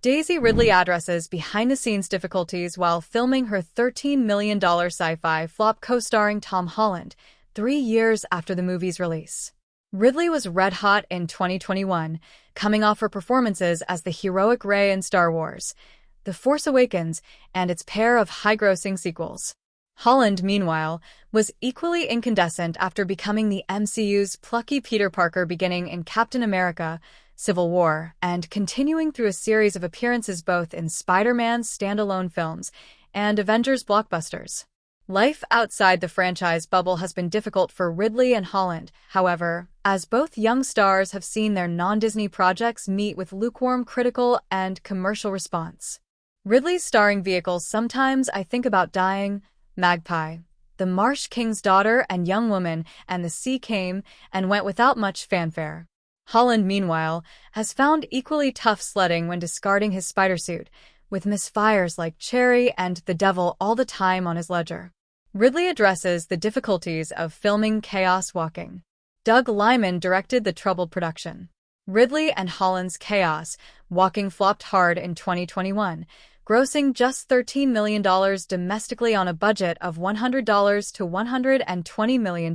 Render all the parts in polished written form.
Daisy Ridley addresses behind-the-scenes difficulties while filming her $13 million sci-fi flop co-starring Tom Holland, 3 years after the movie's release. Ridley was red-hot in 2021, coming off her performances as the heroic Rey in Star Wars, The Force Awakens, and its pair of high-grossing sequels. Holland, meanwhile, was equally incandescent after becoming the MCU's plucky Peter Parker beginning in Captain America: Civil War, and continuing through a series of appearances both in Spider-Man's standalone films and Avengers blockbusters. Life outside the franchise bubble has been difficult for Ridley and Holland, however, as both young stars have seen their non-Disney projects meet with lukewarm critical and commercial response. Ridley's starring vehicles Sometimes I Think About Dying, Magpie, The Marsh King's Daughter and Young Woman, and The Sea Came and went without much fanfare. Holland, meanwhile, has found equally tough sledding when discarding his spider suit, with misfires like Cherry and The Devil all the time on his ledger. Ridley addresses the difficulties of filming Chaos Walking. Doug Liman directed the troubled production. Ridley and Holland's Chaos Walking flopped hard in 2021, grossing just $13 million domestically on a budget of $100 to $120 million.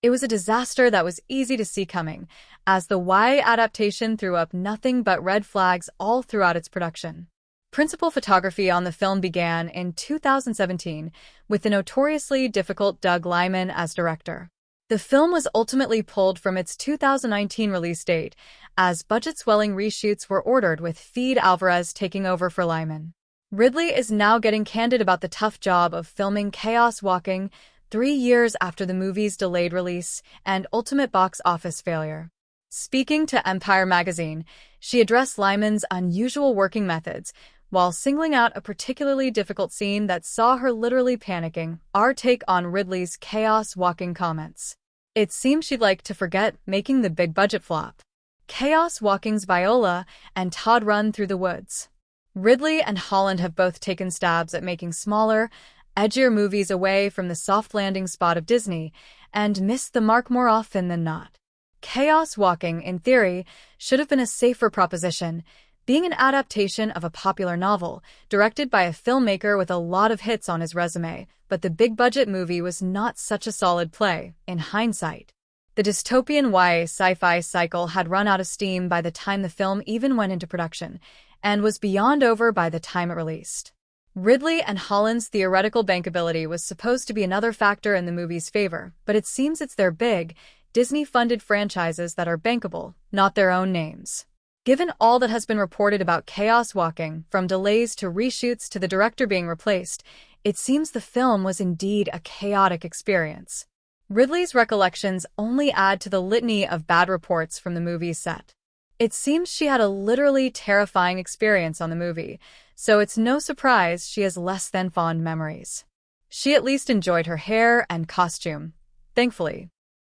It was a disaster that was easy to see coming, as the YA adaptation threw up nothing but red flags all throughout its production. Principal photography on the film began in 2017, with the notoriously difficult Doug Liman as director. The film was ultimately pulled from its 2019 release date, as budget-swelling reshoots were ordered, with Fede Alvarez taking over for Liman. Ridley is now getting candid about the tough job of filming Chaos Walking 3 years after the movie's delayed release and ultimate box office failure. Speaking to Empire magazine, she addressed Liman's unusual working methods, while singling out a particularly difficult scene that saw her literally panicking. Our take on Ridley's Chaos Walking comments. It seems she'd like to forget making the big budget flop. Chaos Walking's Viola and Todd run through the woods. Ridley and Holland have both taken stabs at making smaller, edgier movies away from the soft landing spot of Disney, and missed the mark more often than not. Chaos Walking, in theory, should have been a safer proposition, being an adaptation of a popular novel, directed by a filmmaker with a lot of hits on his resume, but the big-budget movie was not such a solid play, in hindsight. The dystopian YA sci-fi cycle had run out of steam by the time the film even went into production, and was beyond over by the time it released. Ridley and Holland's theoretical bankability was supposed to be another factor in the movie's favor, but it seems it's their big, Disney-funded franchises that are bankable, not their own names. Given all that has been reported about Chaos Walking, from delays to reshoots to the director being replaced, it seems the film was indeed a chaotic experience. Ridley's recollections only add to the litany of bad reports from the movie's set. It seems she had a literally terrifying experience on the movie, so it's no surprise she has less than fond memories. She at least enjoyed her hair and costume, thankfully.